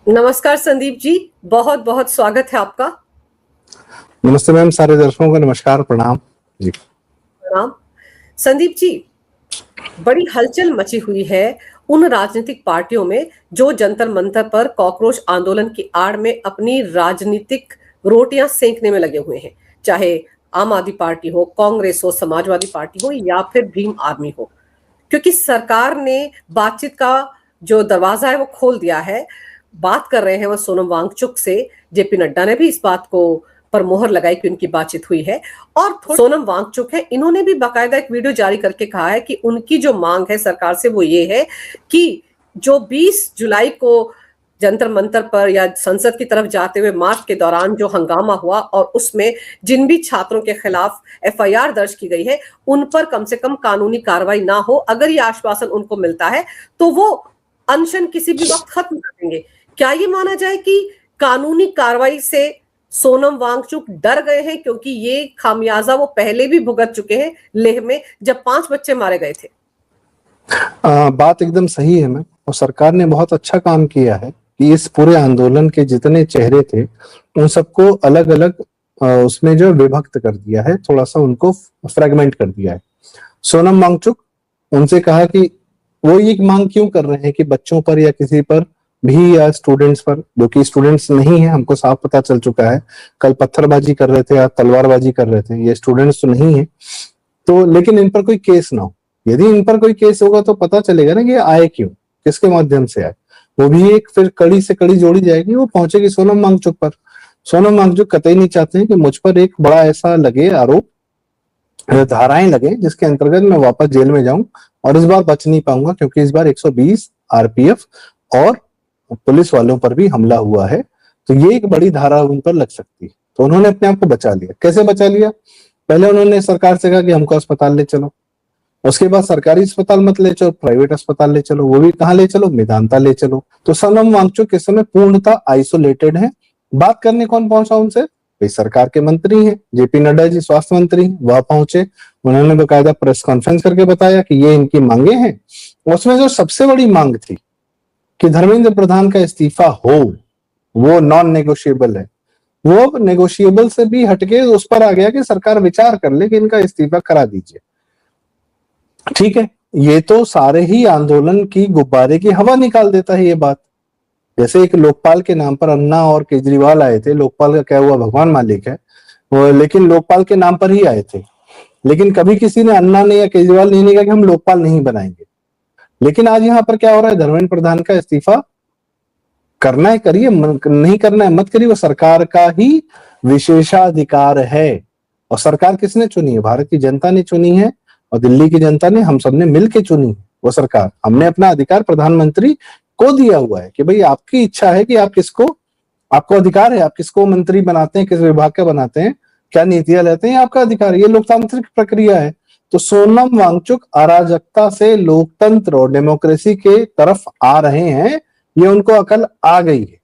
नमस्कार संदीप जी, बहुत बहुत स्वागत है आपका। नमस्ते मैम, सारे दर्शकों को नमस्कार, प्रणाम जी। प्रणाम। संदीप जी, बड़ी हलचल मची हुई है उन राजनीतिक पार्टियों में जो जंतर मंतर पर कॉकरोच आंदोलन की आड़ में अपनी राजनीतिक रोटियां सेंकने में लगे हुए हैं। चाहे आम आदमी पार्टी हो, कांग्रेस हो, समाजवादी पार्टी हो या फिर भीम आर्मी हो, क्योंकि सरकार ने बातचीत का जो दरवाजा है वो खोल दिया है। बात कर रहे हैं वो सोनम वांगचुक से। जेपी नड्डा ने भी इस बात को पर मोहर लगाई कि उनकी बातचीत हुई है। और सोनम वांगचुक है, इन्होंने भी बाकायदा एक वीडियो जारी करके कहा है कि उनकी जो मांग है सरकार से वो ये है कि जो 20 जुलाई को जंतर मंतर पर या संसद की तरफ जाते हुए मार्च के दौरान जो हंगामा हुआ और उसमें जिन भी छात्रों के खिलाफ एफआईआर दर्ज की गई है उन पर कम से कम कानूनी कार्रवाई ना हो। अगर ये आश्वासन उनको मिलता है तो वो अनशन किसी भी वक्त खत्म कर देंगे। क्या ये माना जाए कि कानूनी कार्रवाई से सोनम वांगचुक डर गए हैं, क्योंकि ये खामियाजा वो पहले भी भुगत चुके हैं लेह में जब 5 बच्चे मारे गए थे। बात एकदम सही है मैम, और सरकार ने बहुत अच्छा काम किया है कि इस पूरे आंदोलन के जितने चेहरे थे उन सबको अलग अलग उसमें जो विभक्त कर दिया है, थोड़ा सा उनको फ्रेगमेंट कर दिया है। सोनम वांगचुक, उनसे कहा कि वो ये मांग क्यों कर रहे हैं कि बच्चों पर या किसी पर भी या स्टूडेंट्स पर, जो कि स्टूडेंट्स नहीं है, हमको साफ पता चल चुका है। कल पत्थरबाजी कर रहे थे या तलवारबाजी कर रहे थे, ये स्टूडेंट्स तो नहीं है। तो लेकिन इन पर कोई केस ना हो। यदि इन पर कोई केस होगा तो पता चलेगा ना कि आए क्यों, किसके माध्यम से आए। वो भी एक फिर कड़ी से कड़ी जोड़ी जाएगी, वो पहुंचेगी सोनम वांगचुक पर। सोनम वांगचुक कतई नहीं चाहते हैं कि मुझ पर एक बड़ा ऐसा लगे आरोप, धाराएं लगे जिसके अंतर्गत मैं वापस जेल में जाऊं और इस बार बच नहीं पाऊंगा, क्योंकि इस बार 120 आरपीएफ और पुलिस वालों पर भी हमला हुआ है। तो ये एक बड़ी धारा उन पर लग सकती है। तो उन्होंने अपने आप को बचा लिया। कैसे बचा लिया? पहले उन्होंने सरकार से कहा कि हमको अस्पताल ले चलो। उसके बाद सरकारी अस्पताल मत ले चलो, प्राइवेट अस्पताल ले चलो। वो भी कहाँ ले चलो? मेदांता ले चलो। तो सोनम वांगचुक इस समय पूर्णतः आइसोलेटेड है। बात करने कौन पहुंचा उनसे? भाई सरकार के मंत्री हैं, जेपी नड्डा जी स्वास्थ्य मंत्री, वह पहुंचे। उन्होंने बकायदा प्रेस कॉन्फ्रेंस करके बताया कि ये इनकी मांगे हैं। उसमें जो सबसे बड़ी मांग थी कि धर्मेंद्र प्रधान का इस्तीफा हो, वो नॉन नेगोशिएबल है। वो नेगोशिएबल से भी हटके उस पर आ गया कि सरकार विचार कर ले कि इनका इस्तीफा करा दीजिए। ठीक है, ये तो सारे ही आंदोलन की गुब्बारे की हवा निकाल देता है ये बात। जैसे एक लोकपाल के नाम पर अन्ना और केजरीवाल आए थे। लोकपाल का क्या हुआ भगवान मालिक है, वो लेकिन लोकपाल के नाम पर ही आए थे। लेकिन कभी किसी ने, अन्ना ने या केजरीवाल ने नहीं कहा कि हम लोकपाल नहीं बनाएंगे। लेकिन आज यहाँ पर क्या हो रहा है? धर्मेंद्र प्रधान का इस्तीफा करना है करिए, नहीं करना है मत करिए। वो सरकार का ही विशेषाधिकार है। और सरकार किसने चुनी है? भारत की जनता ने चुनी है, और दिल्ली की जनता ने, हम सबने मिलके चुनी वो सरकार। हमने अपना अधिकार प्रधानमंत्री को दिया हुआ है कि भाई आपकी इच्छा है कि आप किसको, आपको अधिकार है, आप किसको मंत्री बनाते हैं, किस विभाग का बनाते हैं, क्या नीतियां लेते हैं, आपका अधिकार है। ये लोकतांत्रिक प्रक्रिया है। तो सोनम वांगचुक अराजकता से लोकतंत्र और डेमोक्रेसी के तरफ आ रहे हैं। ये उनको अकल आ गई है।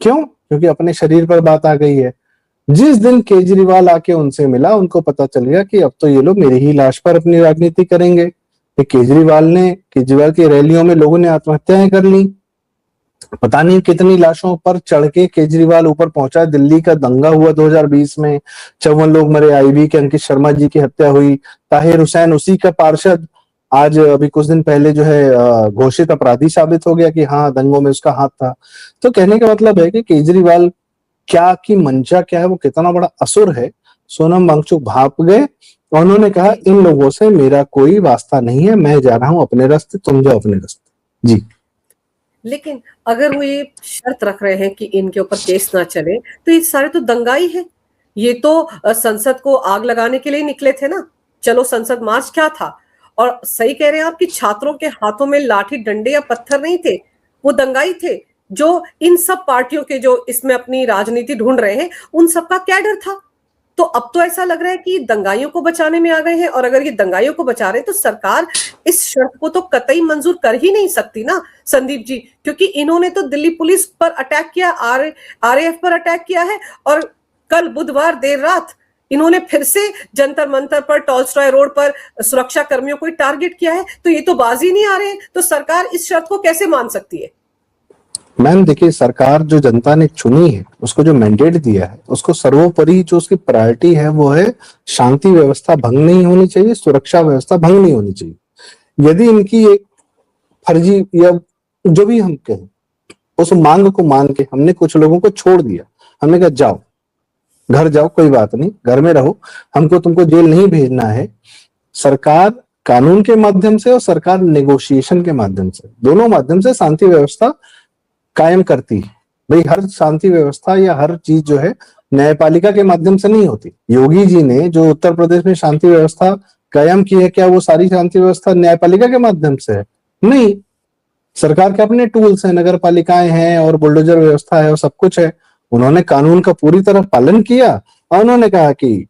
क्यों? क्योंकि अपने शरीर पर बात आ गई है। जिस दिन केजरीवाल आके उनसे मिला, उनको पता चल गया कि अब तो ये लोग मेरी ही लाश पर अपनी राजनीति करेंगे। केजरीवाल की रैलियों में लोगों ने आत्महत्याएं कर ली। पता नहीं कितनी लाशों पर चढ़ के केजरीवाल ऊपर पहुंचा। दिल्ली का दंगा हुआ 2020 में, 54 लोग मरे। आईबी के अंकित शर्मा जी की हत्या हुई। ताहिर हुसैन, उसी का पार्षद, आज अभी कुछ दिन पहले जो है घोषित अपराधी साबित हो गया कि हाँ, दंगों में उसका हाथ था। तो कहने का मतलब है कि केजरीवाल क्या की मंशा क्या है, वो कितना बड़ा असुर है। सोनम वांगचुक भाप गए और उन्होंने कहा इन लोगों से मेरा कोई वास्ता नहीं है, मैं जा रहा हूं अपने रास्ते, तुम जाओ अपने रास्ते। जी। लेकिन अगर वो ये शर्त रख रहे हैं कि इनके ऊपर केस ना चले, तो ये सारे तो दंगाई है। ये तो संसद को आग लगाने के लिए निकले थे ना। चलो, संसद मार्च क्या था। और सही कह रहे हैं आप कि छात्रों के हाथों में लाठी डंडे या पत्थर नहीं थे, वो दंगाई थे। जो इन सब पार्टियों के जो इसमें अपनी राजनीति ढूंढ रहे हैं, उन सबका क्या डर था? तो अब तो ऐसा लग रहा है कि दंगाइयों को बचाने में आ गए हैं। और अगर ये दंगाइयों को बचा रहे हैं तो सरकार इस शर्त को तो कतई मंजूर कर ही नहीं सकती ना संदीप जी, क्योंकि इन्होंने तो दिल्ली पुलिस पर अटैक किया, आरएएफ पर अटैक किया है। और कल बुधवार देर रात इन्होंने फिर से जंतर मंतर पर, टॉलस्टॉय रोड पर सुरक्षा कर्मियों को टारगेट किया है। तो ये तो बाजी नहीं आ रहे हैं। तो सरकार इस शर्त को कैसे मान सकती है? मैम देखिए, सरकार जो जनता ने चुनी है, उसको जो मैंडेट दिया है, उसको सर्वोपरि जो उसकी प्रायोरिटी है वो है शांति व्यवस्था भंग नहीं होनी चाहिए, सुरक्षा व्यवस्था भंग नहीं होनी चाहिए। यदि इनकी एक फर्जी या जो भी हम कहें, उस मांग को मान के हमने कुछ लोगों को छोड़ दिया, हमने कहा जाओ घर जाओ, कोई बात नहीं, घर में रहो, हमको तुमको जेल नहीं भेजना है। सरकार कानून के माध्यम से और सरकार नेगोशिएशन के माध्यम से, दोनों माध्यम से शांति व्यवस्था कायम करती है। भाई हर शांति व्यवस्था या हर चीज जो है न्यायपालिका के माध्यम से नहीं होती। योगी जी ने जो उत्तर प्रदेश में शांति व्यवस्था कायम की है, क्या वो सारी शांति व्यवस्था न्यायपालिका के माध्यम से है? नहीं। सरकार के अपने टूल्स हैं, नगर पालिकाएं हैं और बुलडोजर व्यवस्था है और सब कुछ है। उन्होंने कानून का पूरी तरह पालन किया और उन्होंने कहा कि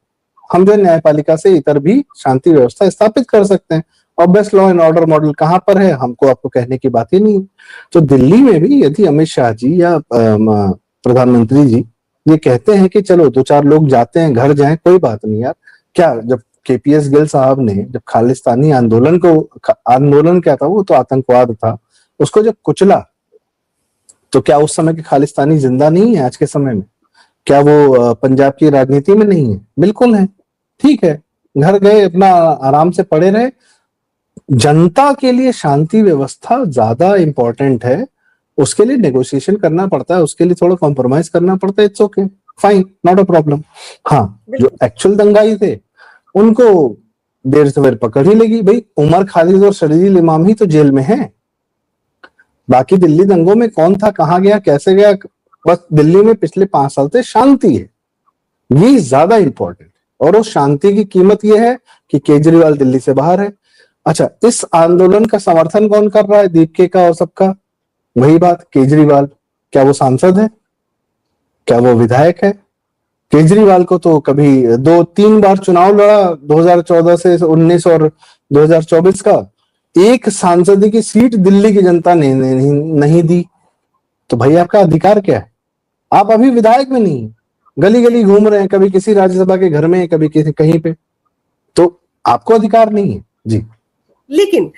हम जो न्यायपालिका से इतर भी शांति व्यवस्था स्थापित कर सकते हैं। और best law and order model कहाँ पर है, हमको आपको कहने की बात ही नहीं है। तो दिल्ली में भी यदि अमित शाह जी या प्रधानमंत्री जी ये कहते हैं कि चलो दो चार लोग जाते हैं, घर जाएं, कोई बात नहीं यार। क्या जब केपीएस गिल साहब ने जब खालिस्तानी आंदोलन को, आंदोलन क्या था, वो तो आतंकवाद था, उसको जब कुचला, तो क्या उस समय के खालिस्तानी जिंदा नहीं है आज के समय में? क्या वो पंजाब की राजनीति में नहीं है? बिल्कुल है। ठीक है, घर गए, अपना आराम से पड़े रहे। जनता के लिए शांति व्यवस्था ज्यादा इंपॉर्टेंट है, उसके लिए नेगोशिएशन करना पड़ता है, उसके लिए थोड़ा कॉम्प्रोमाइज करना पड़ता है। It's okay, fine, not a problem. हाँ, जो एक्चुअल दंगाई थे उनको देर सवेर पकड़ ही लेगी। भाई उमर खालिद और शर्जील इमाम ही तो जेल में है। बाकी दिल्ली दंगों में कौन था, कहाँ गया, कैसे गया, बस दिल्ली में पिछले 5 साल से शांति है, ये ज्यादा इंपॉर्टेंट। और उस शांति की कीमत ये है कि केजरीवाल दिल्ली से बाहर है। अच्छा, इस आंदोलन का समर्थन कौन कर रहा है, दीपके का और सबका? वही बात, केजरीवाल। क्या वो सांसद है? क्या वो विधायक है? केजरीवाल को तो कभी 2-3 बार चुनाव लड़ा, 2014 से 19 और 2024 का, एक सांसद की सीट दिल्ली की जनता ने नहीं दी। तो भाई आपका अधिकार क्या है? आप अभी विधायक में नहीं, गली गली घूम रहे हैं, कभी किसी राज्यसभा के घर में, कभी किसी कहीं पे, तो आपको अधिकार नहीं है जी। लेकिन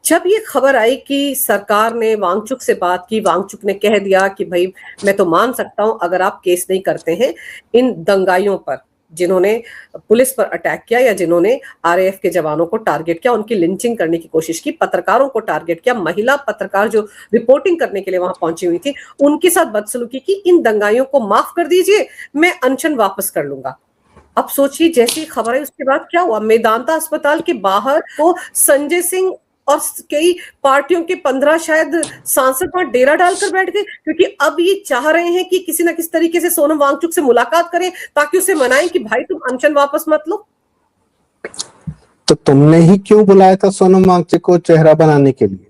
जब ये खबर आई कि सरकार ने वांगचुक से बात की, वांगचुक ने कह दिया कि भाई मैं तो मान सकता हूं अगर आप केस नहीं करते हैं इन दंगाइयों पर, जिन्होंने पुलिस पर अटैक किया या जिन्होंने आरएएफ के जवानों को टारगेट किया, उनकी लिंचिंग करने की कोशिश की, पत्रकारों को टारगेट किया, महिला पत्रकार जो रिपोर्टिंग करने के लिए वहां पहुंची हुई थी उनके साथ बदसलूकी की, इन दंगाइयों को माफ कर दीजिए, मैं अनशन वापस कर लूंगा। अब सोचिए जैसी खबर है उसके बाद क्या हुआ, मेदांता अस्पताल के बाहर तो संजय सिंह और कई पार्टियों के 15 शायद सांसद वहां डेरा डालकर बैठ गए, क्योंकि अब ये चाह रहे हैं कि किसी ना किसी तरीके से सोनम वांगचुक से मुलाकात करें ताकि उसे मनाएं कि भाई तुम अनशन वापस मत लो। तो तुमने ही क्यों बुलाया था सोनम वांगचुक को चेहरा बनाने के लिए?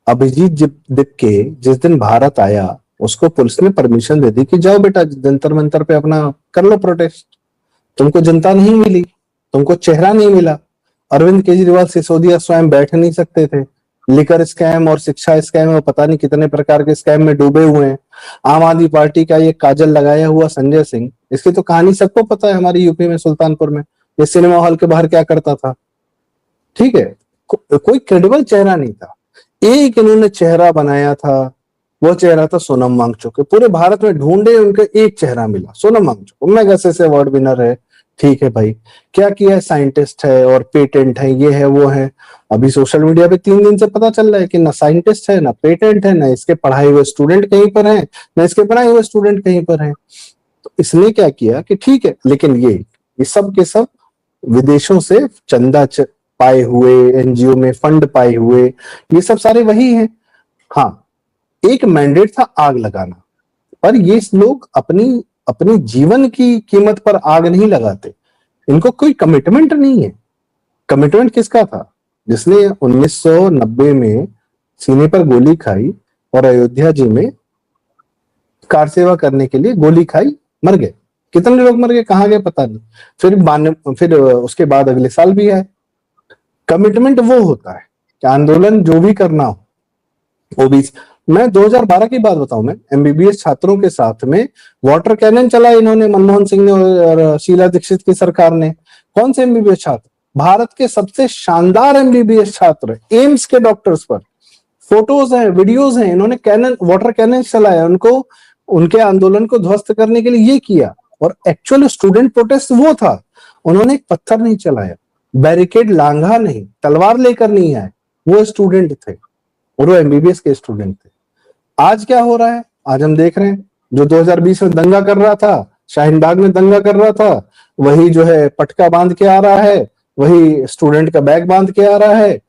अभिजीत दिपके जिस दिन भारत आया, उसको पुलिस ने परमिशन दे दी कि जाओ बेटा जंतर मंतर पे अपना कर लो प्रोटेस्ट। तुमको जनता नहीं मिली, तुमको चेहरा नहीं मिला। अरविंद केजरीवाल सिसोदिया स्वयं बैठ नहीं सकते थे। लिकर स्कैम और शिक्षा स्कैम और पता नहीं कितने प्रकार के स्कैम में डूबे हुए हैं। आम आदमी पार्टी का ये काजल लगाया हुआ संजय सिंह, इसकी तो कहानी सबको पता है। हमारी यूपी में सुल्तानपुर में ये सिनेमा हॉल के बाहर क्या करता था। ठीक है, कोई क्रेडिबल चेहरा नहीं था। एक इन्होंने चेहरा बनाया था, वो चेहरा था सोनम वांगचुक। पूरे भारत में ढूंढे, उनका एक चेहरा मिला, Sonam Wangchuk. Magsaysay award winner है, ठीक है भाई, क्या किया है, साइंटिस्ट है और पेटेंट है, ये है वो है। अभी सोशल मीडिया पे 3 दिन से पता चल रहा है कि ना साइंटिस्ट है, ना पेटेंट है, ना इसके पढ़ाए हुए स्टूडेंट कहीं पर है, ना इसके पढ़ाए हुए स्टूडेंट कहीं पर है। तो इसने क्या किया कि ठीक है, लेकिन ये सब के सब विदेशों से चंदा पाए हुए, एनजीओ में फंड पाए हुए, ये सब सारे वही हैं। हाँ, एक मैंडेट था आग लगाना, पर ये लोग अपनी अपनी जीवन की कीमत पर आग नहीं लगाते। इनको कोई कमिटमेंट नहीं है। कमिटमेंट किसका था? जिसने 1990 में सीने पर गोली खाई और अयोध्या जी में कार सेवा करने के लिए गोली खाई, मर गए। कितने लोग मर गए, कहाँ गए पता नहीं। फिर उसके बाद अगले साल भी आए। कमिटमेंट वो होता है कि आंदोलन जो भी करना हो, वो भी। मैं 2012 की बात बताऊं, मैं एमबीबीएस छात्रों के साथ में वाटर कैनन चला इन्होंने, मनमोहन सिंह ने और शीला दीक्षित की सरकार ने। कौन से एमबीबीएस छात्र? भारत के सबसे शानदार एमबीबीएस छात्र, एम्स के डॉक्टर्स पर फोटोज हैं, वीडियोज हैं, इन्होंने कैनन, वाटर कैनन चलाया, उनको, उनके आंदोलन को ध्वस्त करने के लिए ये किया। और एक्चुअल स्टूडेंट प्रोटेस्ट वो था, उन्होंने एक पत्थर नहीं चलाया, बैरिकेड लांघा नहीं, तलवार लेकर नहीं आए, वो स्टूडेंट थे और वो एमबीबीएस के स्टूडेंट थे। आज क्या हो रहा है, आज हम देख रहे हैं जो 2020 में दंगा कर रहा था, शाहीन बाग में दंगा कर रहा था, वही जो है पटका बांध के आ रहा है, वही स्टूडेंट का बैग बांध के आ रहा है।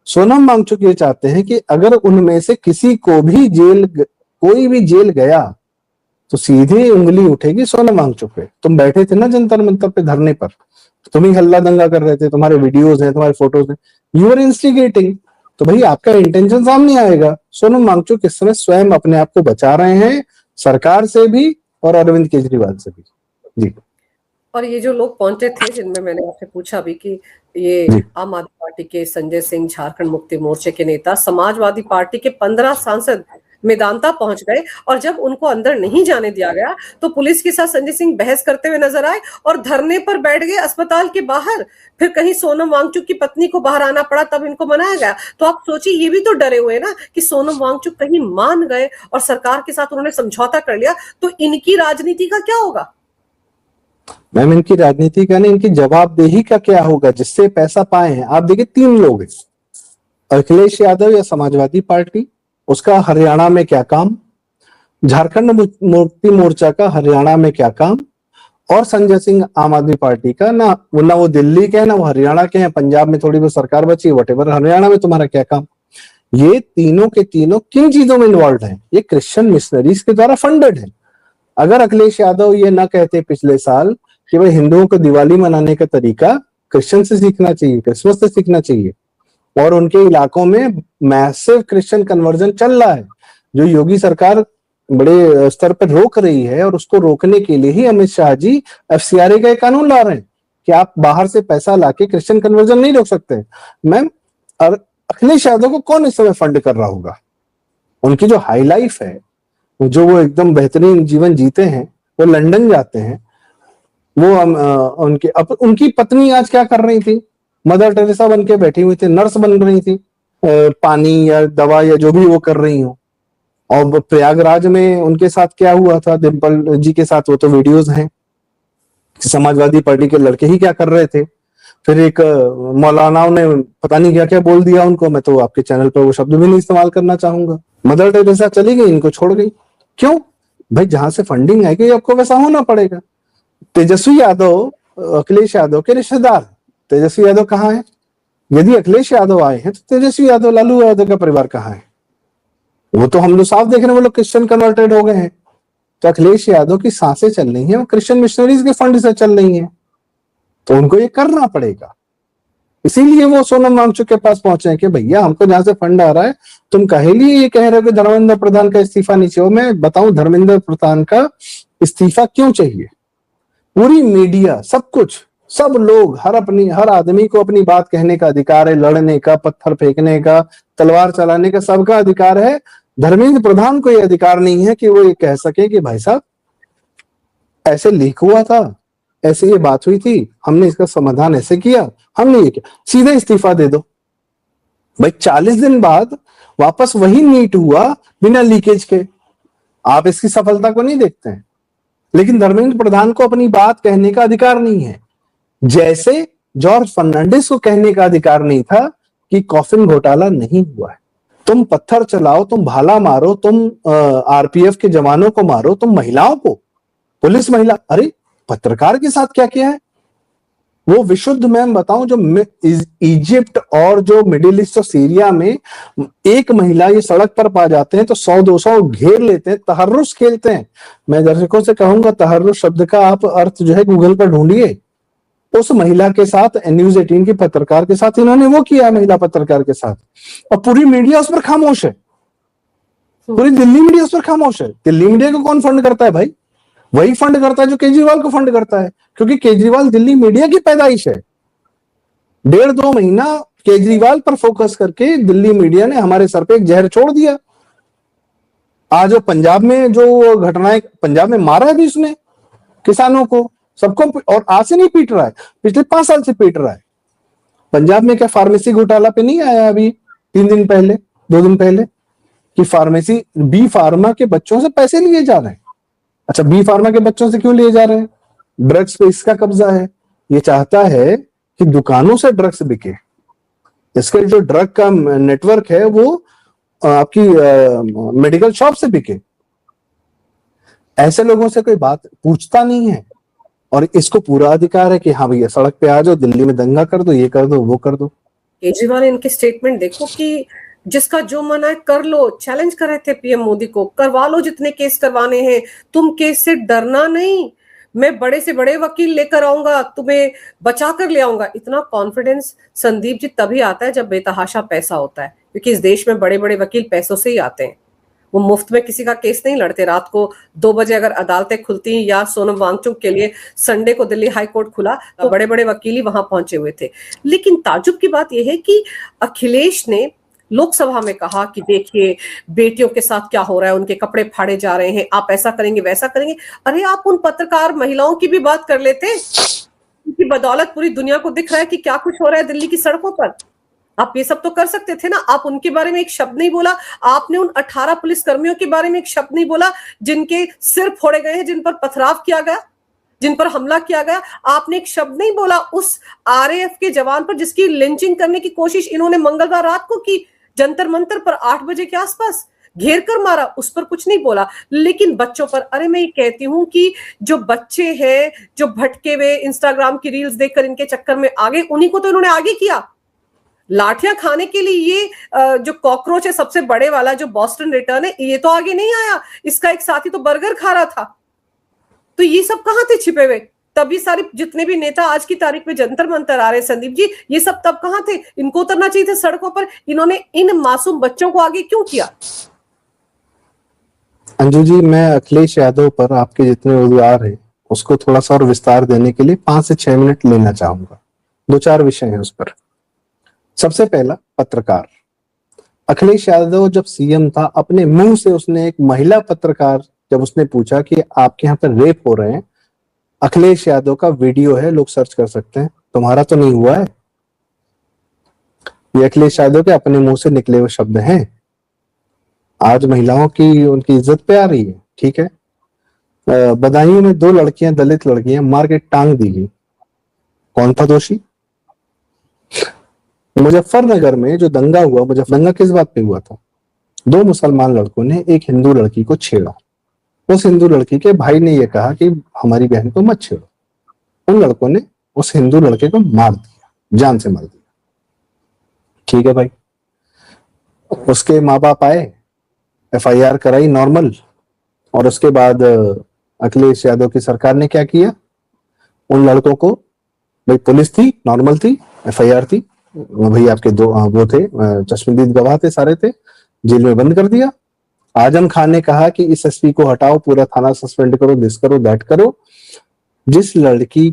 सोनम वांगचुक ये चाहते हैं कि अगर उनमें से किसी को भी जेल, कोई भी जेल गया तो सीधी उंगली उठेगी सोनम वांगचुक पे। तुम बैठे थे ना जंतर मंतर पे धरने पर, तुम ही हल्ला दंगा कर रहे थे, तुम्हारे वीडियोज हैं, तुम्हारे फोटोज हैं, यू आर इंस्टिगेटिंग, तो भाई आपका इंटेंशन सामने आएगा। सोनम वांगचुक इस समय स्वयं अपने आप को बचा रहे हैं, सरकार से भी और अरविंद केजरीवाल से भी। जी। और ये जो लोग पहुंचे थे जिनमें मैंने आपसे पूछा भी कि ये जी। आम आदमी पार्टी के संजय सिंह, झारखंड मुक्ति मोर्चे के नेता, समाजवादी पार्टी के 15 सांसद मेदांता पहुंच गए, और जब उनको अंदर नहीं जाने दिया गया तो पुलिस के साथ संजय सिंह बहस करते हुए नजर आए और धरने पर बैठ गए अस्पताल के बाहर। फिर कहीं सोनम वांगचुक की पत्नी को बाहर आना पड़ा, तब इनको मनाया गया। तो आप सोचिए, ये भी तो डरे हुए ना कि सोनम वांगचुक कहीं मान गए और सरकार के साथ उन्होंने समझौता कर लिया, तो इनकी राजनीति का क्या होगा? मैम, इनकी राजनीति का नहीं, इनकी जवाबदेही का क्या होगा जिससे पैसा पाए हैं। आप देखिए 3 लोग हैं, अखिलेश यादव या समाजवादी पार्टी, उसका हरियाणा में क्या काम, झारखंड मुक्ति मोर्चा का हरियाणा में क्या काम, और संजय सिंह आम आदमी पार्टी का, ना वो दिल्ली के हैं, ना वो हरियाणा के हैं, पंजाब में थोड़ी बहुत सरकार बची, वटेवर, हरियाणा में तुम्हारा क्या काम। ये तीनों के तीनों किन चीजों में इन्वॉल्व हैं? ये क्रिश्चियन मिशनरीज के द्वारा फंडेड है। अगर अखिलेश यादव ये ना कहते पिछले साल कि भाई हिंदुओं को दिवाली मनाने का तरीका क्रिश्चियन से सीखना चाहिए, क्रिसमस से सीखना चाहिए, और उनके इलाकों में मैसिव क्रिश्चियन कन्वर्जन चल रहा है, जो योगी सरकार बड़े स्तर पर रोक रही है, और उसको रोकने के लिए ही अमित शाह जी एफसीआरए का एक कानून ला रहे हैं कि आप बाहर से पैसा लाके क्रिश्चियन कन्वर्जन नहीं रोक सकते। मैम, और अखिलेश यादव को कौन इस समय फंड कर रहा होगा? उनकी जो हाई लाइफ है, जो वो एकदम बेहतरीन जीवन जीते हैं, वो लंदन जाते हैं, वो उनकी पत्नी आज क्या कर रही थी? मदर टेरेसा बन के बैठी हुई थी, नर्स बन रही थी, पानी या दवा या जो भी वो कर रही हो। और प्रयागराज में उनके साथ क्या हुआ था डिम्पल जी के साथ, वो तो वीडियोज हैं, समाजवादी पार्टी के लड़के ही क्या कर रहे थे। फिर एक मौलानाओं ने पता नहीं क्या क्या बोल दिया उनको, मैं तो आपके चैनल पर वो शब्द भी नहीं इस्तेमाल करना चाहूंगा। मदर टेरेसा चली गई, इनको छोड़ गई, क्यों भाई? जहां से फंडिंग आएगी आपको वैसा होना पड़ेगा। तेजस्वी यादव अखिलेश यादव के रिश्तेदार, तेजस्वी यादव कहाँ है? यदि अखिलेश यादव आए हैं तो तेजस्वी यादव, लालू यादव का परिवार कहाँ है? वो तो हम लोग साफ देख रहे हैं, वो लोग क्रिश्चियन कन्वर्टेड हो गए हैं। तो अखिलेश यादव की सांसें चल रही हैं, वो क्रिश्चियन मिशनरीज के फंड से चल रही हैं, तो उनको ये करना पड़ेगा। इसीलिए वो सोनम वांगचुक के पास पहुंचे हैं कि भैया हमको जहां से फंड आ रहा है, तुम कहे लिए ये कह रहे हो कि धर्मेंद्र प्रधान का इस्तीफा नहीं चाहिए। मैं बताऊं धर्मेंद्र प्रधान का इस्तीफा क्यों चाहिए? पूरी मीडिया, सब कुछ, सब लोग, हर आदमी को अपनी बात कहने का अधिकार है, लड़ने का, पत्थर फेंकने का, तलवार चलाने का, सबका अधिकार है। धर्मेंद्र प्रधान को यह अधिकार नहीं है कि वो ये कह सके कि भाई साहब ऐसे लीक हुआ था, ऐसे ये बात हुई थी, हमने इसका समाधान ऐसे किया, हमने ये किया, सीधे इस्तीफा दे दो भाई। 40 दिन बाद वापस वही नीट हुआ बिना लीकेज के। आप इसकी सफलता को नहीं देखते हैं, लेकिन धर्मेंद्र प्रधान को अपनी बात कहने का अधिकार नहीं है। जैसे जॉर्ज फर्नांडिस को कहने का अधिकार नहीं था कि कॉफिन घोटाला नहीं हुआ है। तुम पत्थर चलाओ, तुम भाला मारो, तुम आरपीएफ के जवानों को मारो, तुम महिलाओं को, पुलिस महिला, अरे पत्रकार के साथ क्या किया है? वो विशुद्ध, मैं बताऊं, जो इजिप्ट और जो मिडिल ईस्ट और सीरिया में एक महिला ये सड़क पर पा जाते हैं तो 100-200 घेर लेते हैं, तहर्रुस खेलते हैं। मैं दर्शकों से कहूंगा तहर्रुस शब्द का आप अर्थ जो है गूगल पर ढूंढिए। उस महिला के साथ, न्यूज़ 18 की पत्रकार के साथ इन्होंने वो किया, महिला पत्रकार के साथ, और पूरी मीडिया उस पर खामोश है। पूरी दिल्ली मीडिया उस पर खामोश है। दिल्ली मीडिया को कौन फंड करता है भाई? वही फंड करता है जो केजरीवाल को फंड करता है, क्योंकि केजरीवाल दिल्ली मीडिया की पैदाइश है। 1.5-2 महीना केजरीवाल पर फोकस करके दिल्ली मीडिया ने हमारे सर पे एक जहर छोड़ दिया। आज पंजाब में जो घटनाएं, पंजाब में मारा है भी उसने किसानों को, सबको, और आज से नहीं पीट रहा है, पिछले 5 साल से पीट रहा है। पंजाब में क्या फार्मेसी घोटाला पे नहीं आया अभी 3 दिन पहले? 2 दिन पहले कि फार्मेसी बी फार्मा के बच्चों से पैसे लिए जा रहे हैं। अच्छा, बी फार्मा के बच्चों से क्यों लिए जा रहे हैं? ड्रग्स पे इसका कब्जा है। ये चाहता है कि दुकानों से ड्रग्स बिके। इसका जो ड्रग का नेटवर्क है वो आपकी मेडिकल शॉप से बिके। ऐसे लोगों से कोई बात पूछता नहीं है और इसको पूरा अधिकार है कि हाँ भैया सड़क पे आ जाओ, दिल्ली में दंगा कर दो, ये कर दो, वो कर दो। केजरीवाल ने इनके स्टेटमेंट देखो कि जिसका जो मन है कर लो, चैलेंज कर रहे थे पीएम मोदी को, करवा लो जितने केस करवाने हैं, तुम केस से डरना नहीं, मैं बड़े से बड़े वकील लेकर आऊंगा, तुम्हें बचा कर ले आऊंगा। इतना कॉन्फिडेंस संदीप जी तभी आता है जब बेतहाशा पैसा होता है, क्योंकि इस देश में बड़े बड़े वकील पैसों से ही आते हैं। वो मुफ्त में किसी का केस नहीं लड़ते। रात को 2 बजे अगर अदालतें खुलती या सोनम वांगचुक के लिए संडे को दिल्ली हाई कोर्ट खुला तो बड़े बड़े वकील ही वहां पहुंचे हुए थे। लेकिन ताजुब की बात यह है कि अखिलेश ने लोकसभा में कहा कि देखिए बेटियों के साथ क्या हो रहा है, उनके कपड़े फाड़े जा रहे हैं, आप ऐसा करेंगे वैसा करेंगे। अरे आप उन पत्रकार महिलाओं की भी बात कर लेते, उनकी बदौलत पूरी दुनिया को दिख रहा है कि क्या कुछ हो रहा है दिल्ली की सड़कों पर। आप ये सब तो कर सकते थे ना। आप उनके बारे में एक शब्द नहीं बोला। आपने उन 18 पुलिस कर्मियों के बारे में एक शब्द नहीं बोला जिनके सिर फोड़े गए हैं, जिन पर पथराव किया गया, जिन पर हमला किया गया। आपने एक शब्द नहीं बोला उस आरएएफ के जवान पर जिसकी लिंचिंग करने की कोशिश इन्होंने मंगलवार रात को की, जंतर मंतर पर 8 बजे के आसपास घेर कर मारा, उस पर कुछ नहीं बोला। लेकिन बच्चों पर, अरे मैं ये कहती हूं कि जो बच्चे हैं जो भटके हुए इंस्टाग्राम की रील्स देखकर इनके चक्कर में आगे, उन्हीं को तो इन्होंने आगे किया। लाठियां खाने के लिए ये जो कॉकरोच है सबसे बड़े वाला, जो बॉस्टन रिटर्न है, ये तो आगे नहीं आया। इसका एक साथी तो बर्गर खा रहा था। तो ये सब कहां थे छिपे हुए? तभी सारे जितने भी नेता आज की तारीख में जंतर मंतर आ रहे हैं संदीप जी, ये सब तब कहां थे? इनको उतरना चाहिए था सड़कों पर। इन्होंने इन मासूम बच्चों को आगे क्यों किया? अंजू जी, मैं अखिलेश यादव पर आपके जितने उद्गार हैं उसको थोड़ा सा और विस्तार देने के लिए 5 से 6 मिनट लेना चाहूंगा। 2-4 विषय हैं उस पर। सबसे पहला, पत्रकार। अखिलेश यादव जब सीएम था, अपने मुंह से उसने एक महिला पत्रकार जब उसने पूछा कि आपके यहाँ पर रेप हो रहे हैं, अखिलेश यादव का वीडियो है, लोग सर्च कर सकते हैं, तुम्हारा तो नहीं हुआ है। ये अखिलेश यादव के अपने मुंह से निकले हुए शब्द हैं। आज महिलाओं की उनकी इज्जत पे आ रही है, ठीक है। बदायूं में 2 लड़कियां, दलित लड़कियां, मार के टांग दी गई। कौन था दोषी? मुजफ्फरनगर में जो दंगा हुआ, दंगा किस बात पे हुआ था? 2 मुसलमान लड़कों ने एक हिंदू लड़की को छेड़ा। उस हिंदू लड़की के भाई ने यह कहा कि हमारी बहन को मत छेड़ो। उन लड़कों ने उस हिंदू लड़के को मार दिया, जान से मार दिया। ठीक है भाई, उसके माँ बाप आए, एफआईआर कराई नॉर्मल, और उसके बाद अखिलेश यादव की सरकार ने क्या किया? उन लड़कों को, भाई पुलिस थी, नॉर्मल थी, एफआईआर थी, भाई आपके 2 वो थे, चश्मदीद गवाह थे, सारे थे, जेल में बंद कर दिया। आजम खान ने कहा कि इस एसपी को हटाओ, पूरा थाना सस्पेंड करो, दिस करो, दैट करो। जिस लड़की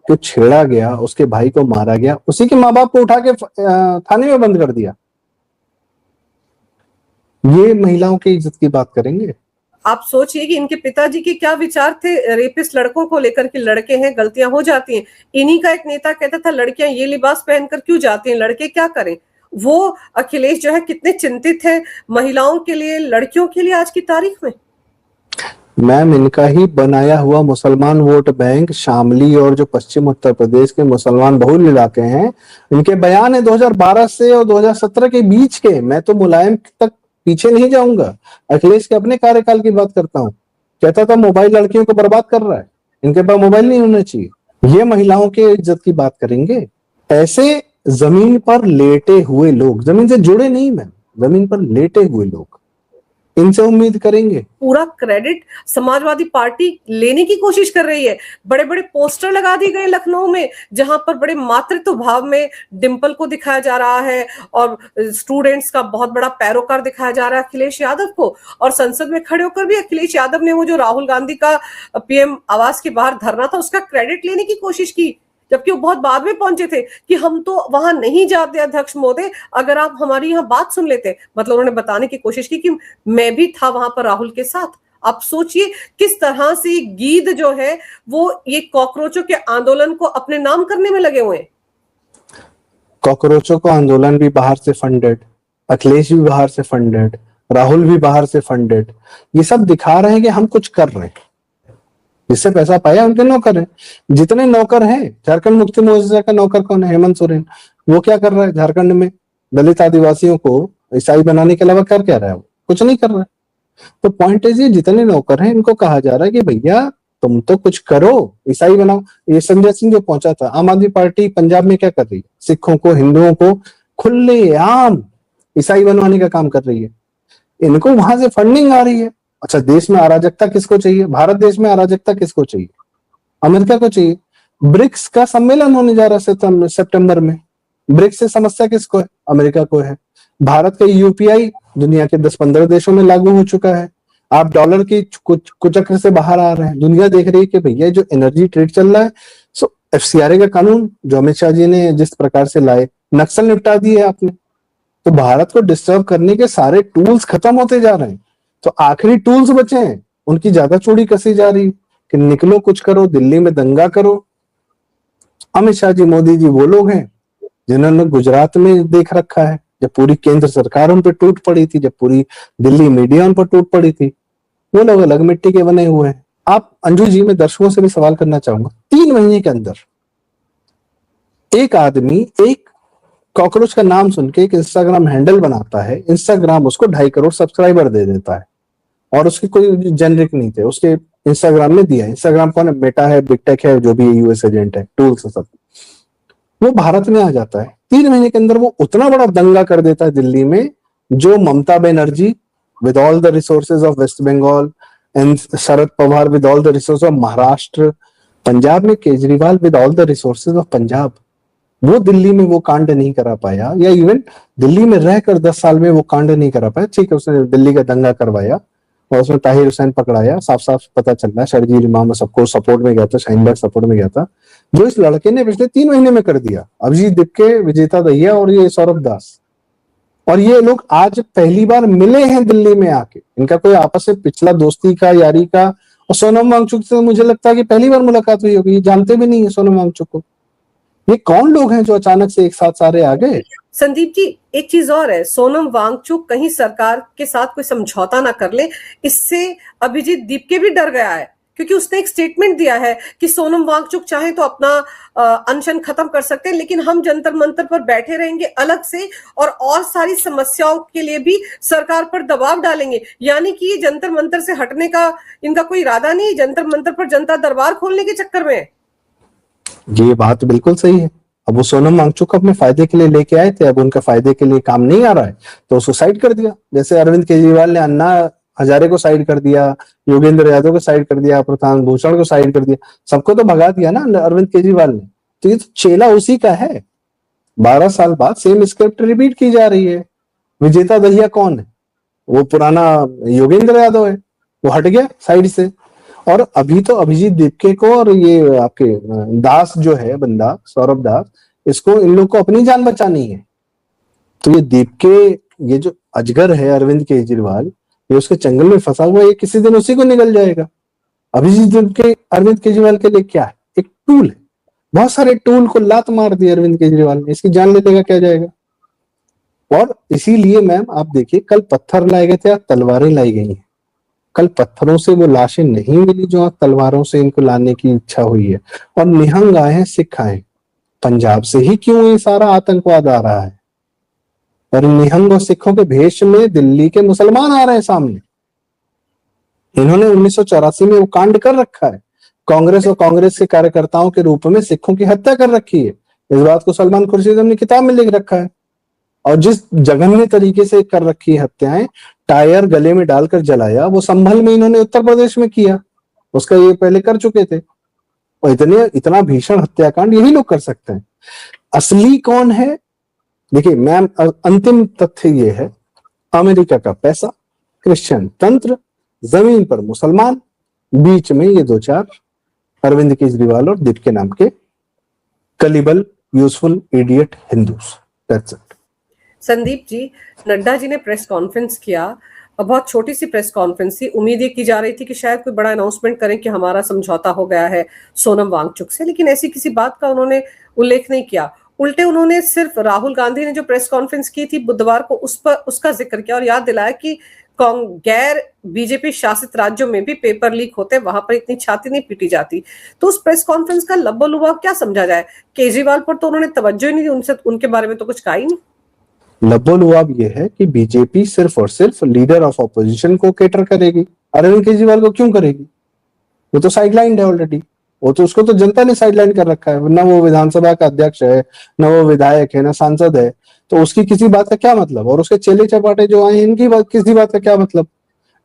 को छेड़ा गया, उसके भाई को मारा गया, उसी के माँ बाप को उठा के थाने में बंद कर दिया। ये महिलाओं की इज्जत की बात करेंगे? आप सोचिए कि इनके पिताजी के क्या विचार थे रेपिस्ट लड़कों को लेकर कि लड़के हैं, गलतियां हो जाती हैं। इन्हीं का एक नेता कहता था लड़कियां ये लिबास पहनकर क्यों जाती हैं, लड़के क्या करें। वो अखिलेश जो है कितने चिंतित है महिलाओं के लिए, लड़कियों के लिए आज की तारीख में। मैम, इनका ही बनाया हुआ मुसलमान वोट बैंक शामली और जो पश्चिम उत्तर प्रदेश के मुसलमान बहुल इलाके हैं, इनके बयान है 2012 से और 2017 के बीच के। मैं तो मुलायम तक पीछे नहीं जाऊंगा, अखिलेश के अपने कार्यकाल की बात करता हूँ। कहता था मोबाइल लड़कियों को बर्बाद कर रहा है, इनके पास मोबाइल नहीं होना चाहिए। ये महिलाओं के इज्जत की बात करेंगे? ऐसे जमीन पर लेटे हुए लोग, जमीन से जुड़े नहीं मैम, जमीन पर लेटे हुए लोग, इनसे उम्मीद करेंगे? पूरा क्रेडिट समाजवादी पार्टी लेने की कोशिश कर रही है। बड़े बड़े पोस्टर लगा दिए गए लखनऊ में, जहां पर बड़े मातृत्व भाव में डिंपल को दिखाया जा रहा है और स्टूडेंट्स का बहुत बड़ा पैरोकार दिखाया जा रहा है अखिलेश यादव को। और संसद में खड़े होकर भी अखिलेश यादव ने वो जो राहुल गांधी का पीएम आवास के बाहर धरना था, उसका क्रेडिट लेने की कोशिश की, जबकि वो बहुत बाद में पहुंचे थे कि हम तो वहां नहीं जाते अध्यक्ष महोदय, अगर आप हमारी यहाँ बात सुन लेते। मतलब उन्होंने बताने की कोशिश की कि मैं भी था वहां पर राहुल के साथ। आप सोचिए किस तरह से गीद जो है वो ये कॉकरोचों के आंदोलन को अपने नाम करने में लगे हुए हैं। कॉकरोचों का आंदोलन भी बाहर से फंडेड, अखिलेश भी बाहर से फंडेड, राहुल भी बाहर से फंडेड। ये सब दिखा रहे हैं कि हम कुछ कर रहे हैं, जिससे पैसा पाया उनके नौकर हैं। जितने नौकर हैं, झारखंड मुक्ति मोर्चा का नौकर कौन है? हेमंत सोरेन। वो क्या कर रहा है झारखंड में? दलित आदिवासियों को ईसाई बनाने के अलावा कर क्या रहा है? वो कुछ नहीं कर रहा है। तो पॉइंट है, ये जितने नौकर हैं इनको कहा जा रहा है कि भैया तुम तो कुछ करो, ईसाई बनाओ। ये संजय सिंह जो पहुंचा था, आम आदमी पार्टी पंजाब में क्या कर रही है? सिखों को, हिंदुओं को खुलेआम ईसाई बनवाने का काम कर रही है। इनको वहां से फंडिंग आ रही है। अच्छा, देश में अराजकता किसको चाहिए? भारत देश में अराजकता किसको चाहिए? अमेरिका को चाहिए। ब्रिक्स का सम्मेलन होने जा रहा है सितंबर में। ब्रिक्स से समस्या किसको है? अमेरिका को है। भारत का यूपीआई दुनिया के 10-15 देशों में लागू हो चुका है। आप डॉलर की कुचक्र से बाहर आ रहे हैं। दुनिया देख रही है कि भैया जो एनर्जी ट्रेड चल रहा है, सो एफसीआरए का कानून जो अमित शाह जी ने जिस प्रकार से लाए, नक्सल निपटा दिए आपने। तो भारत को डिस्टर्ब करने के सारे टूल्स खत्म होते जा रहे हैं। तो आखिरी टूल्स बचे हैं, उनकी ज्यादा चौड़ी कसी जा रही कि निकलो कुछ करो, दिल्ली में दंगा करो। अमित शाह जी, मोदी जी वो लोग हैं जिन्होंने गुजरात में देख रखा है, जब पूरी केंद्र सरकार उन पर टूट पड़ी थी, जब पूरी दिल्ली मीडिया उन पर टूट पड़ी थी। वो लोग अलग मिट्टी के बने हुए हैं। आप अंजू जी, मैं दर्शकों से भी सवाल करना चाहूंगा, 3 महीने के अंदर एक आदमी एक कॉकरोच का नाम सुन के एक इंस्टाग्राम हैंडल बनाता है, इंस्टाग्राम उसको 2.5 करोड़ सब्सक्राइबर दे देता है, और उसके कोई जेनरिक नहीं थे, उसके इंस्टाग्राम में दिया। इंस्टाग्राम कौन है? मेटा है, बिग टेक है, जो भी यूएस एजेंट है, टूल्स सब। वो भारत में आ जाता है, 3 महीने के अंदर वो उतना बड़ा दंगा कर देता है दिल्ली में, जो Mamata Banerjee with all the resources of West Bengal and Sharad Pawar with all the resources of Maharashtra, Punjab में Kejriwal with all the resources of Punjab, वो दिल्ली में वो कांड नहीं करा पाया, या इवन दिल्ली में रहकर 10 साल में वो कांड नहीं करा पाया। ठीक है, उसने दिल्ली का दंगा करवाया और उसमें ताहिर हुसैन पकड़ाया, साफ साफ पता चल रहा है, शर्जील इमाम सबको सपोर्ट में गया था, शाहीन बाग सपोर्ट में गया था। जो इस लड़के ने पिछले 3 महीने में कर दिया, अभिजीत दीपके, विजेता दहिया और ये सौरभ दास, और ये लोग आज पहली बार मिले हैं दिल्ली में आके। इनका कोई आपस में पिछला दोस्ती का, यारी का, और सोनम वांगचुक से मुझे लगता है कि पहली बार मुलाकात हुई होगी। ये जानते भी नहीं है सोनम वांगचुक को। ये कौन लोग हैं जो अचानक से एक साथ सारे आ गए? संदीप जी, एक चीज और है, सोनम वांगचुक कहीं सरकार के साथ कोई समझौता ना कर ले, इससे अभिजीत दीपके भी डर गया है, क्योंकि उसने एक स्टेटमेंट दिया है कि सोनम वांगचुक चाहे तो अपना अनशन खत्म कर सकते हैं, लेकिन हम जंतर मंतर पर बैठे रहेंगे अलग से, और सारी समस्याओं के लिए भी सरकार पर दबाव डालेंगे। यानी कि ये जंतर मंतर से हटने का इनका कोई इरादा नहीं, जंतर मंतर पर जनता दरबार खोलने के चक्कर में है। ये बात बिल्कुल सही है। अब वो सोनम वांगचुक अपने फायदे के लिए लेके आए थे, अब उनका फायदे के लिए काम नहीं आ रहा है तो उसको साइड कर दिया। जैसे अरविंद केजरीवाल ने अन्ना हजारे को साइड कर दिया, योगेंद्र यादव को साइड कर दिया, प्रशांत भूषण को साइड कर दिया, सबको तो भगा दिया ना अरविंद केजरीवाल ने। तो ये तो चेला उसी का है। 12 साल बाद सेम स्क्रिप्ट रिपीट की जा रही है। विजेता दहिया कौन है? वो पुराना योगेंद्र यादव है, वो हट गया साइड से। और अभी तो अभिजीत दीपके को और ये आपके दास जो है बंदा, सौरभ दास, इसको, इन लोग को अपनी जान बचानी है। तो ये दीपके, ये जो अजगर है अरविंद केजरीवाल, ये उसके चंगल में फंसा हुआ है, ये किसी दिन उसी को निकल जाएगा। अभिजीत दीपके अरविंद केजरीवाल के लिए क्या है? एक टूल है। बहुत सारे टूल को लात मार दी अरविंद केजरीवाल ने, इसकी जान ले लेगा क्या जाएगा। और इसीलिए मैम आप देखिए, कल पत्थर लाए गए थे, आज तलवारें लाई गई हैं। कल पत्थरों से वो लाशें नहीं मिली जो आज तलवारों से इनको लाने की इच्छा हुई है। और निहंग आए हैं, सिख आए। पंजाब से ही क्यों ये सारा आतंकवाद आ रहा है? और निहंग और सिखों के भेष में दिल्ली के मुसलमान आ रहे हैं सामने। इन्होंने 1984 में वो कांड कर रखा है। कांग्रेस और कांग्रेस के कार्यकर्ताओं के रूप में सिखों की हत्या कर रखी है। इस बात को सलमान खुर्शीद ने किताब में लिख रखा है। और जिस जघन्य तरीके से कर रखी हत्याएं, टायर गले में डालकर जलाया, वो संभल में इन्होंने उत्तर प्रदेश में किया। उसका ये पहले कर चुके थे। और इतना भीषण हत्याकांड यही लोग कर सकते हैं। असली कौन है? देखिए मैम, अंतिम तथ्य ये है, अमेरिका का पैसा, क्रिश्चियन तंत्र, जमीन पर मुसलमान, बीच में ये 2-4 अरविंद केजरीवाल और दीप के नाम के कलिबल useful idiot Hindus. That's it. Sandeep ji, Nadda ji ने प्रेस कॉन्फ्रेंस किया, बहुत छोटी सी प्रेस कॉन्फ्रेंस थी। उम्मीद ये की जा रही थी कि शायद कोई बड़ा अनाउंसमेंट करें कि हमारा समझौता हो गया है सोनम वांगचुक से, लेकिन ऐसी किसी बात का उन्होंने उल्लेख नहीं किया। उल्टे उन्होंने सिर्फ राहुल गांधी ने जो प्रेस कॉन्फ्रेंस की थी बुधवार को उस पर उसका जिक्र किया और याद दिलाया कि गैर बीजेपी शासित राज्यों में भी पेपर लीक होते, वहां पर इतनी छाती नहीं पीटी जाती। तो उस प्रेस कॉन्फ्रेंस का लब्बो-लुबाब क्या समझा जाए? केजरीवाल पर तो उन्होंने तवज्जो ही नहीं दी, उनसे उनके बारे में तो कुछ कहा ही नहीं। लब्बो-लुबाब ये है कि बीजेपी सिर्फ और सिर्फ लीडर ऑफ ऑपोजिशन को केटर करेगी, अरविंद केजरीवाल को क्यों करेगी? वो तो साइडलाइन है ऑलरेडी, वो तो उसको तो जनता ने साइडलाइन कर रखा है, ना वो विधानसभा का अध्यक्ष है, ना वो विधायक है, ना सांसद है, तो उसकी किसी बात का क्या मतलब? और उसके चेले चपाटे जो आए इनकी बात किसी बात का क्या मतलब?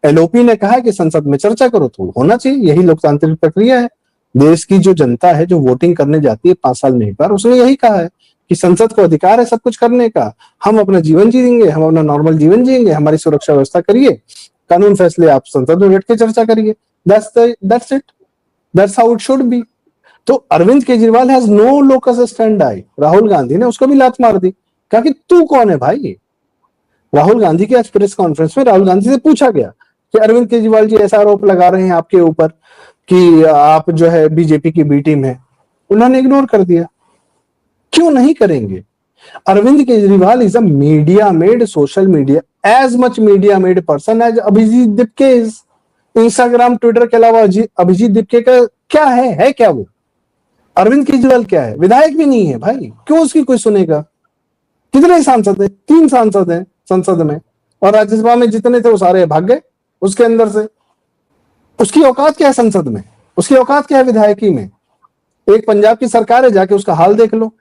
एलओपी ने कहा कि संसद में चर्चा करो, तो होना चाहिए, यही लोकतांत्रिक प्रक्रिया है। देश की जो जनता है जो वोटिंग करने जाती है 5 साल में एक बार, उसने यही कहा है कि संसद को अधिकार है सब कुछ करने का, हम अपना जीवन जिएंगे, हम अपना नॉर्मल जीवन जिएंगे, हमारी सुरक्षा व्यवस्था करिए, कानून फैसले आप संसद में बैठ के चर्चा करिए, that's it, that's how it should be. तो Arvind Kejriwal has no locus standi. Rahul Gandhi ने उसको भी लात मार दी, कहा कि तू कौन है भाई? राहुल गांधी की आज प्रेस कॉन्फ्रेंस में राहुल गांधी से पूछा गया कि अरविंद केजरीवाल जी ऐसा आरोप लगा रहे हैं आपके ऊपर कि आप जो है बीजेपी की बी टीम है, उन्होंने इग्नोर कर दिया। क्यों नहीं करेंगे? Arvind Kejriwal is a media made, social media as much media made person as Abhijit Dipke is. Instagram Twitter के अलावा अभिजीत दिपके का क्या है क्या वो? अरविंद केजरीवाल क्या है? विधायक भी नहीं है भाई, क्यों उसकी कोई सुनेगा? कितने सांसद है? 3 सांसद हैं संसद में, और राज्यसभा में जितने थे वो सारे भाग गए उसके अंदर से। उसकी औकात क्या है संसद में? उसकी औकात क्या है विधायकी में? एक पंजाब की सरकार है, जाके उसका हाल देख लो,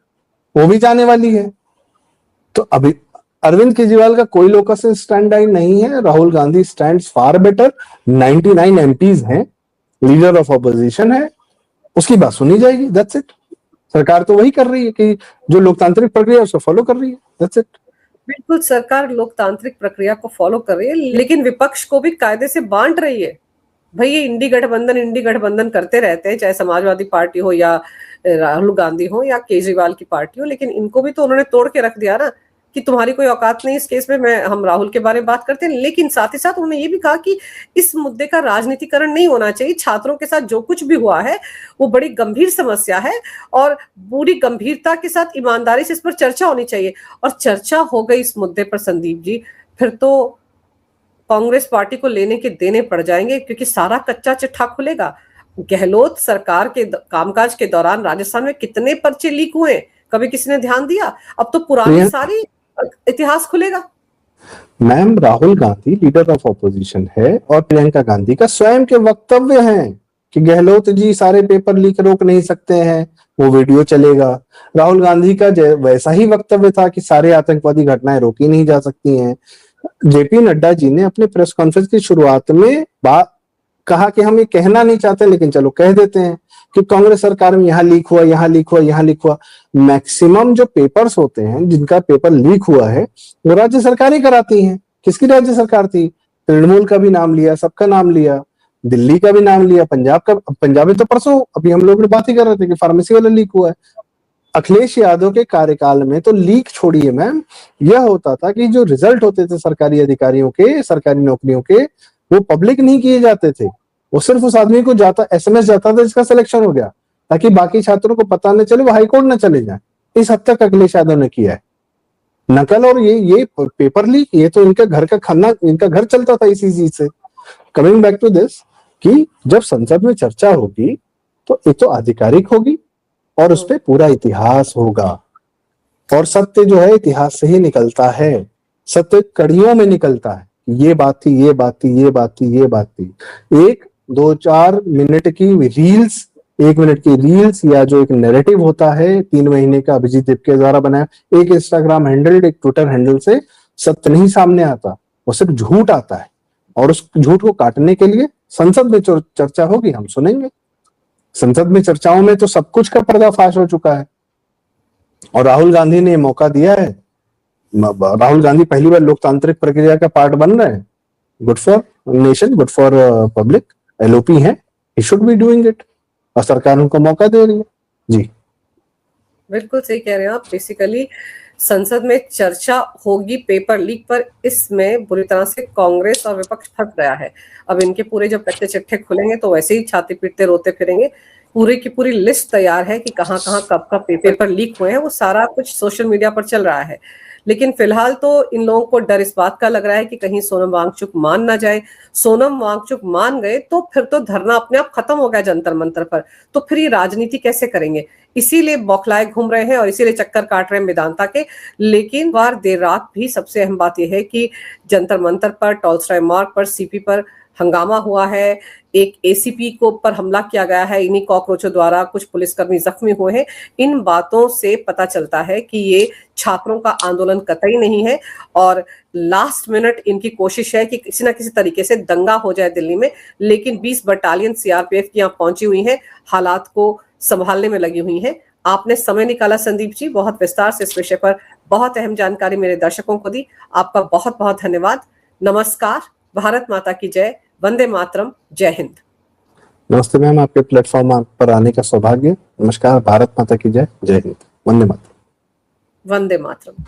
वो भी जाने वाली है। तो अभी अरविंद केजरीवाल का कोई लोकस स्टैंड नहीं है। Rahul Gandhi stands far better. 99 MPs हैं, लीडर ऑफ ऑपोजिशन है, उसकी बात सुनी जाएगी, दैट्स इट। सरकार तो वही कर रही है कि जो लोकतांत्रिक प्रक्रिया है उसको फॉलो कर रही है, दैट्स इट। बिल्कुल, सरकार लोकतांत्रिक प्रक्रिया को फॉलो कर रही है, लेकिन विपक्ष को भी कायदे से बांट रही है। भाई ये इंडी गठबंधन करते रहते हैं, चाहे समाजवादी पार्टी हो या राहुल गांधी हो या केजरीवाल की पार्टी हो, लेकिन इनको भी तो उन्होंने तोड़ के रख दिया ना कि तुम्हारी कोई औकात नहीं इस केस में। हम राहुल के बारे में बात करते हैं, लेकिन साथ ही साथ उन्होंने ये भी कहा कि इस मुद्दे का राजनीतिकरण नहीं होना चाहिए। छात्रों के साथ जो कुछ भी हुआ है वो बड़ी गंभीर समस्या है और पूरी गंभीरता के साथ ईमानदारी से इस पर चर्चा होनी चाहिए। और चर्चा हो गई इस मुद्दे पर संदीप जी, फिर तो कांग्रेस पार्टी को लेने के देने पड़ जाएंगे, क्योंकि सारा कच्चा चिट्ठा खुलेगा। गहलोत सरकार के कामकाज के दौरान राजस्थान में कितने पर्चे लीक हुए, कभी किसी ने ध्यान दिया? अब तो पुरानी सारी इतिहास खुलेगा। Ma'am, Rahul Gandhi leader of opposition है और प्रियंका गांधी का स्वयं के वक्तव्य हैं कि गहलोत जी सारे पेपर लीक रोक नहीं सकते हैं, वो वीडियो चलेगा। राहुल गांधी का वैसा ही वक्तव्य था कि सारे आतंकवादी घटनाएं रोकी नहीं जा सकती हैं। जेपी नड्डा जी ने अपने प्रेस कॉन्फ्रेंस की शुरुआत में कहा कि हम ये कहना नहीं चाहते, लेकिन चलो कह देते हैं कि कांग्रेस सरकार में यहाँ लीक हुआ, यहाँ लीक हुआ, यहाँ लीक हुआ। मैक्सिमम जो पेपर्स होते हैं जिनका पेपर लीक हुआ है वो राज्य सरकारें कराती हैं। किसकी राज्य सरकार थी? तृणमूल का भी नाम लिया, सबका नाम लिया, दिल्ली का भी नाम लिया, पंजाब में तो परसों अभी हम लोग बात ही कर रहे थे कि फार्मेसी वाला लीक हुआ है। अखिलेश यादव के कार्यकाल में तो लीक छोड़िए मैम, यह होता था कि जो रिजल्ट होते थे सरकारी अधिकारियों के, सरकारी नौकरियों के, वो पब्लिक नहीं किए जाते थे। वो सिर्फ उस आदमी को जाता एसएमएस जाता था जिसका सिलेक्शन हो गया, ताकि बाकी छात्रों को पता न चले, वो हाईकोर्ट न चले जाए। इस हद तक अखिलेश यादव ने किया है नकल। और ये पेपर लीक, ये तो इनका घर का खाना, इनका घर चलता था इसी चीज से। कमिंग बैक टू दिस, कि जब संसद में चर्चा होगी तो ये तो आधिकारिक होगी और उस पर पूरा इतिहास होगा। और सत्य जो है इतिहास से ही निकलता है, सत्य कड़ियों में निकलता है। ये बात थी, ये बात थी, ये बात थी, ये बात थी। 1-2-4 मिनट की रील्स, 1 मिनट की रील्स, या जो एक नैरेटिव होता है 3 महीने का अभिजीत दिपके द्वारा बनाया, एक इंस्टाग्राम हैंडल, एक ट्विटर हैंडल से सत्य नहीं सामने आता, वो सिर्फ झूठ आता है। और उस झूठ को काटने के लिए संसद में चर्चा होगी, हम सुनेंगे। संसद में चर्चाओं में तो सब कुछ का पर्दाफाश हो चुका है और राहुल गांधी ने मौका दिया है। राहुल गांधी पहली बार लोकतांत्रिक प्रक्रिया का पार्ट बन रहे हैं। Good for nation, good for public. LOP है, he should be doing it, और सरकार उनको मौका दे रही है। जी बिल्कुल सही कह रहे हैं आप। बेसिकली संसद में चर्चा होगी पेपर लीक पर, इसमें बुरी तरह से कांग्रेस और विपक्ष फंस गया है। अब इनके पूरे जब कच्चे चिट्ठे खुलेंगे तो वैसे ही छाती पीटते रोते फिरेंगे पूरी की पूरी लिस्ट तैयार है कि कहाँ-कहाँ, कब-कब पेपर लीक हुए हैं, वो सारा कुछ सोशल मीडिया पर चल रहा है। लेकिन फिलहाल तो इन लोगों को डर इस बात का लग रहा है कि कहीं सोनम वांगचुक मान ना जाए। सोनम वांगचुक मान गए तो फिर तो धरना अपने आप खत्म हो गया जंतर मंतर पर। तो फिर ये राजनीति कैसे करेंगे? इसीलिए बौखलाए घूम रहे हैं और इसीलिए चक्कर काट रहे हैं मेदांता के। लेकिन बार देर रात भी सबसे अहम बात यह है कि जंतर मंतर पर, टॉलस्टॉय मार्ग पर, सीपी पर हंगामा हुआ है। एक एसीपी को पर हमला किया गया है इन्हीं कॉकरोचों द्वारा, कुछ पुलिसकर्मी जख्मी हुए हैं। इन बातों से पता चलता है कि ये छात्रों का आंदोलन कतई नहीं है और लास्ट मिनट इनकी कोशिश है कि किसी ना किसी तरीके से दंगा हो जाए दिल्ली में। लेकिन 20 बटालियन सीआरपीएफ की यहाँ पहुंची हुई है, हालात को संभालने में लगी हुई है। आपने समय निकाला संदीप जी, बहुत विस्तार से इस विषय पर बहुत अहम जानकारी मेरे दर्शकों को दी। आपका बहुत बहुत धन्यवाद। नमस्कार, भारत माता की जय, वंदे मातरम, जय हिंद। नमस्ते मैम, आपके प्लेटफॉर्म पर आने का सौभाग्य। नमस्कार, भारत माता की जय, जय हिंद, वंदे मातरम। वंदे मातरम।